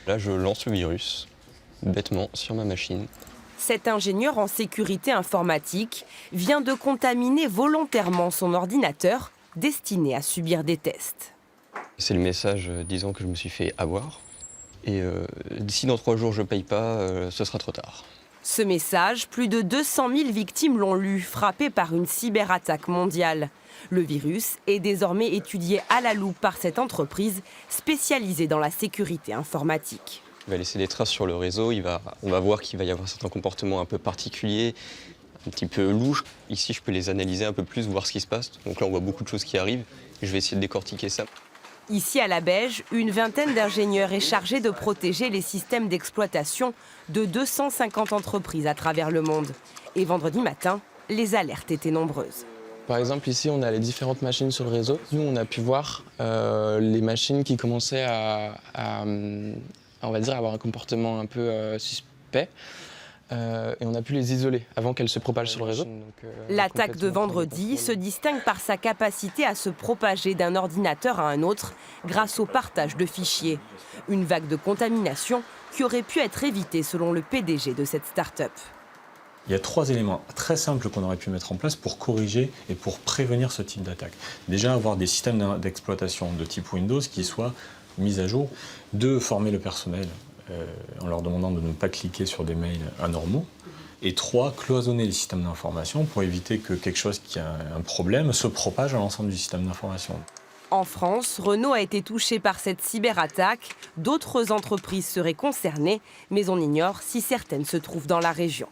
Là, je lance le virus, bêtement, sur ma machine. Cet ingénieur en sécurité informatique vient de contaminer volontairement son ordinateur destiné à subir des tests. C'est le message disant que je me suis fait avoir. Et si dans 3 jours je ne paye pas, ce sera trop tard. Ce message, plus de 200 000 victimes l'ont lu, frappées par une cyberattaque mondiale. Le virus est désormais étudié à la loupe par cette entreprise spécialisée dans la sécurité informatique. Il va laisser des traces sur le réseau, on va voir qu'il va y avoir certains comportements un peu particuliers, un petit peu louches. Ici, je peux les analyser un peu plus, voir ce qui se passe. Donc là, on voit beaucoup de choses qui arrivent. Je vais essayer de décortiquer ça. Ici à la Beige, une vingtaine d'ingénieurs est chargée de protéger les systèmes d'exploitation de 250 entreprises à travers le monde. Et vendredi matin, les alertes étaient nombreuses. Par exemple, ici, on a les différentes machines sur le réseau. Nous, on a pu voir les machines qui commençaient on va dire, avoir un comportement un peu suspect. Et on a pu les isoler avant qu'elles se propagent sur le réseau. L'attaque de vendredi se distingue par sa capacité à se propager d'un ordinateur à un autre grâce au partage de fichiers. Une vague de contamination qui aurait pu être évitée selon le PDG de cette start-up. Il y a 3 éléments très simples qu'on aurait pu mettre en place pour corriger et pour prévenir ce type d'attaque. Déjà, avoir des systèmes d'exploitation de type Windows qui soient mis à jour. 2, former le personnel en leur demandant de ne pas cliquer sur des mails anormaux. Et 3, cloisonner les systèmes d'information pour éviter que quelque chose qui a un problème se propage à l'ensemble du système d'information. En France, Renault a été touché par cette cyberattaque. D'autres entreprises seraient concernées, mais on ignore si certaines se trouvent dans la région.